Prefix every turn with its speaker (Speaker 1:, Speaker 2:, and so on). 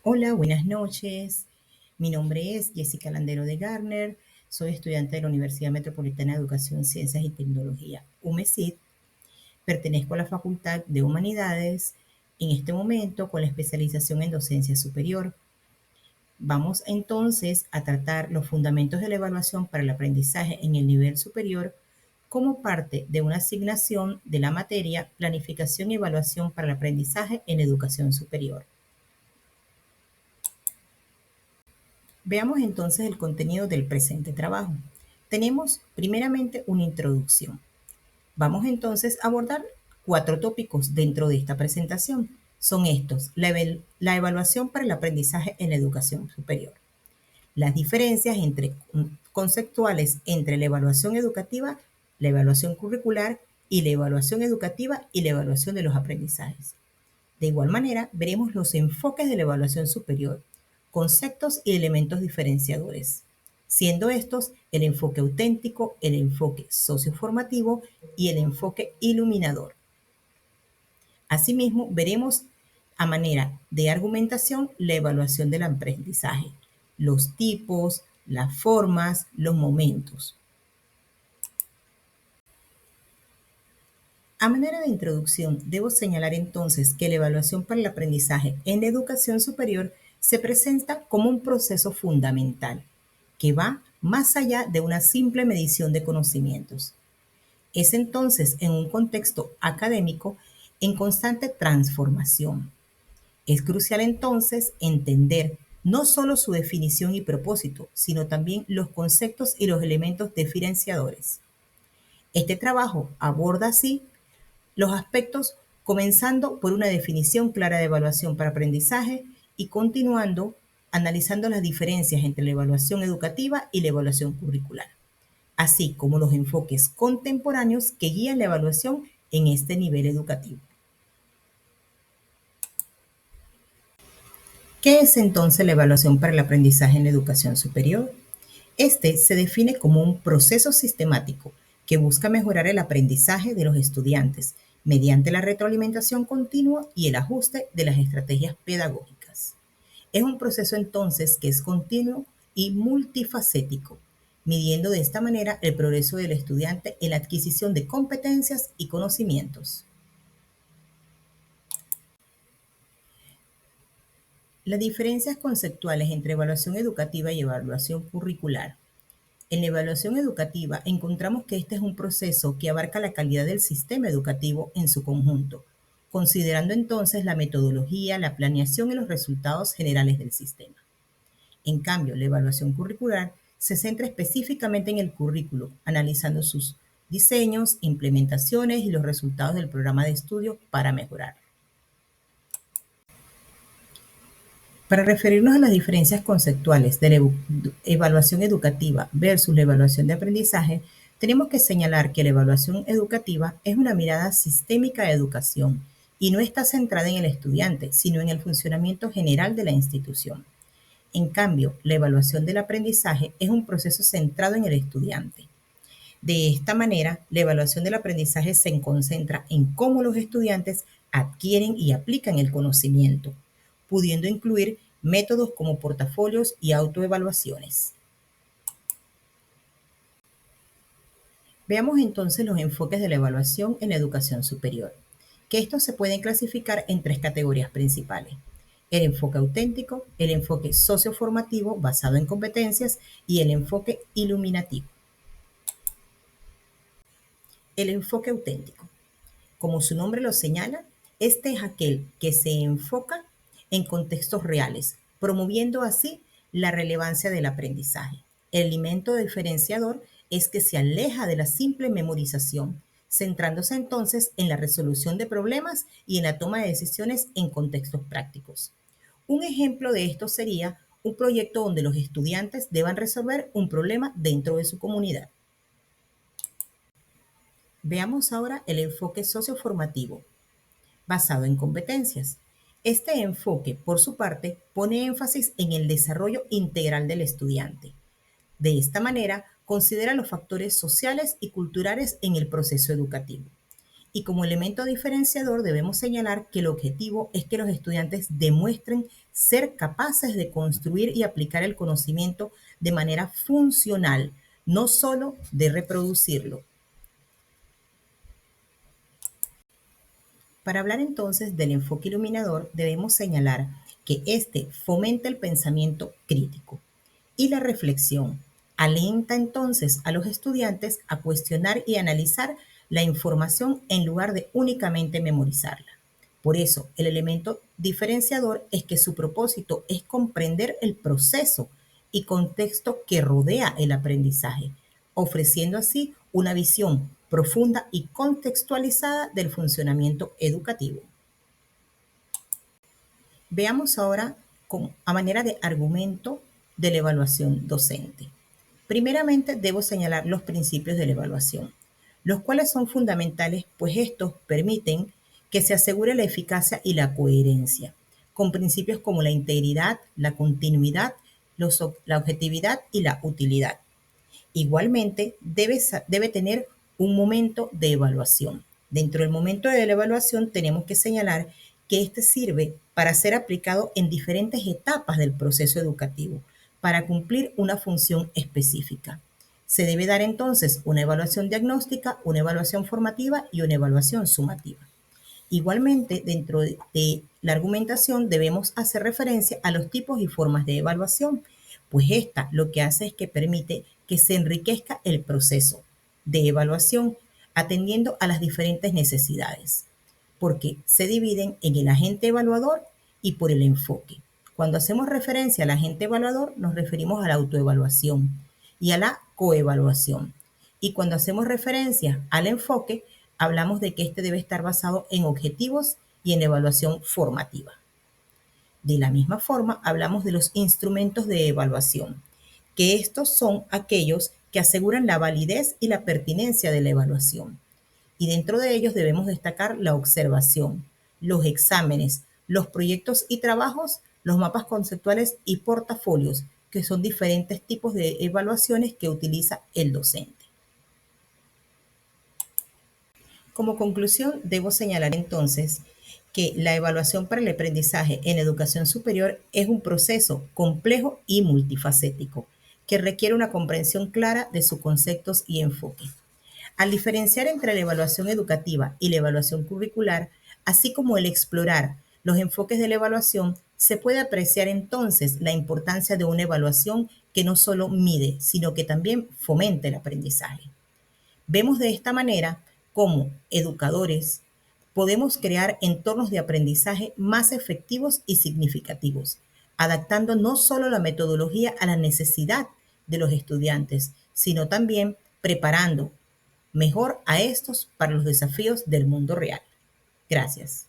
Speaker 1: Hola, buenas noches. Mi nombre es Jessica Landero de Garner. Soy estudiante de la Universidad Metropolitana de Educación, Ciencias y Tecnología, UMECIT. Pertenezco a la Facultad de Humanidades, en este momento con la especialización en docencia superior. Vamos entonces a tratar los fundamentos de la evaluación para el aprendizaje en el nivel superior como parte de una asignación de la materia Planificación y Evaluación para el Aprendizaje en Educación Superior. Veamos entonces el contenido del presente trabajo. Tenemos primeramente una introducción. Vamos entonces a abordar 4 tópicos dentro de esta presentación. Son estos: la evaluación para el aprendizaje en la educación superior, las diferencias conceptuales entre la evaluación educativa, la evaluación curricular y la evaluación educativa y la evaluación de los aprendizajes. De igual manera, veremos los enfoques de la evaluación superior, conceptos y elementos diferenciadores, siendo estos el enfoque auténtico, el enfoque socioformativo y el enfoque iluminador. Asimismo, veremos a manera de argumentación la evaluación del aprendizaje, los tipos, las formas, los momentos. A manera de introducción, debo señalar entonces que la evaluación para el aprendizaje en la educación superior se presenta como un proceso fundamental que va más allá de una simple medición de conocimientos. Es entonces en un contexto académico en constante transformación. Es crucial entonces entender no solo su definición y propósito, sino también los conceptos y los elementos diferenciadores. Este trabajo aborda así los aspectos, comenzando por una definición clara de evaluación para aprendizaje y continuando analizando las diferencias entre la evaluación educativa y la evaluación curricular, así como los enfoques contemporáneos que guían la evaluación en este nivel educativo. ¿Qué es entonces la evaluación para el aprendizaje en la educación superior? Este se define como un proceso sistemático que busca mejorar el aprendizaje de los estudiantes mediante la retroalimentación continua y el ajuste de las estrategias pedagógicas. Es un proceso entonces que es continuo y multifacético, midiendo de esta manera el progreso del estudiante en la adquisición de competencias y conocimientos. Las diferencias conceptuales entre evaluación educativa y evaluación curricular. En la evaluación educativa encontramos que este es un proceso que abarca la calidad del sistema educativo en su conjunto, considerando entonces la metodología, la planeación y los resultados generales del sistema. En cambio, la evaluación curricular se centra específicamente en el currículo, analizando sus diseños, implementaciones y los resultados del programa de estudio para mejorar. Para referirnos a las diferencias conceptuales de la evaluación educativa versus la evaluación de aprendizaje, tenemos que señalar que la evaluación educativa es una mirada sistémica de educación y no está centrada en el estudiante, sino en el funcionamiento general de la institución. En cambio, la evaluación del aprendizaje es un proceso centrado en el estudiante. De esta manera, la evaluación del aprendizaje se concentra en cómo los estudiantes adquieren y aplican el conocimiento, pudiendo incluir métodos como portafolios y autoevaluaciones. Veamos entonces los enfoques de la evaluación en la educación superior, que estos se pueden clasificar en 3 categorías principales: el enfoque auténtico, el enfoque socioformativo basado en competencias y el enfoque iluminativo. El enfoque auténtico, como su nombre lo señala, este es aquel que se enfoca en contextos reales, promoviendo así la relevancia del aprendizaje. El elemento diferenciador es que se aleja de la simple memorización, centrándose entonces en la resolución de problemas y en la toma de decisiones en contextos prácticos. Un ejemplo de esto sería un proyecto donde los estudiantes deban resolver un problema dentro de su comunidad. Veamos ahora el enfoque socioformativo, basado en competencias. Este enfoque, por su parte, pone énfasis en el desarrollo integral del estudiante. De esta manera, considera los factores sociales y culturales en el proceso educativo. Y como elemento diferenciador debemos señalar que el objetivo es que los estudiantes demuestren ser capaces de construir y aplicar el conocimiento de manera funcional, no solo de reproducirlo. Para hablar entonces del enfoque iluminador, debemos señalar que este fomenta el pensamiento crítico y la reflexión. Alienta entonces a los estudiantes a cuestionar y analizar la información en lugar de únicamente memorizarla. Por eso, el elemento diferenciador es que su propósito es comprender el proceso y contexto que rodea el aprendizaje, ofreciendo así una visión profunda y contextualizada del funcionamiento educativo. Veamos ahora a manera de argumento de la evaluación docente. Primeramente, debo señalar los principios de la evaluación, los cuales son fundamentales, pues estos permiten que se asegure la eficacia y la coherencia, con principios como la integridad, la continuidad, la objetividad y la utilidad. Igualmente, debe tener un momento de evaluación. Dentro del momento de la evaluación tenemos que señalar que este sirve para ser aplicado en diferentes etapas del proceso educativo, para cumplir una función específica. Se debe dar entonces una evaluación diagnóstica, una evaluación formativa y una evaluación sumativa. Igualmente, dentro de la argumentación debemos hacer referencia a los tipos y formas de evaluación, pues esta lo que hace es que permite que se enriquezca el proceso de evaluación atendiendo a las diferentes necesidades, porque se dividen en el agente evaluador y por el enfoque. Cuando hacemos referencia al agente evaluador, nos referimos a la autoevaluación y a la coevaluación. Y cuando hacemos referencia al enfoque, hablamos de que este debe estar basado en objetivos y en evaluación formativa. De la misma forma, hablamos de los instrumentos de evaluación, que estos son aquellos que aseguran la validez y la pertinencia de la evaluación. Y dentro de ellos debemos destacar la observación, los exámenes, los proyectos y trabajos, los mapas conceptuales y portafolios, que son diferentes tipos de evaluaciones que utiliza el docente. Como conclusión, debo señalar entonces que la evaluación para el aprendizaje en educación superior es un proceso complejo y multifacético que requiere una comprensión clara de sus conceptos y enfoque. Al diferenciar entre la evaluación educativa y la evaluación curricular, así como el explorar los enfoques de la evaluación, se puede apreciar entonces la importancia de una evaluación que no solo mide, sino que también fomenta el aprendizaje. Vemos de esta manera cómo educadores podemos crear entornos de aprendizaje más efectivos y significativos, adaptando no solo la metodología a la necesidad de los estudiantes, sino también preparando mejor a estos para los desafíos del mundo real. Gracias.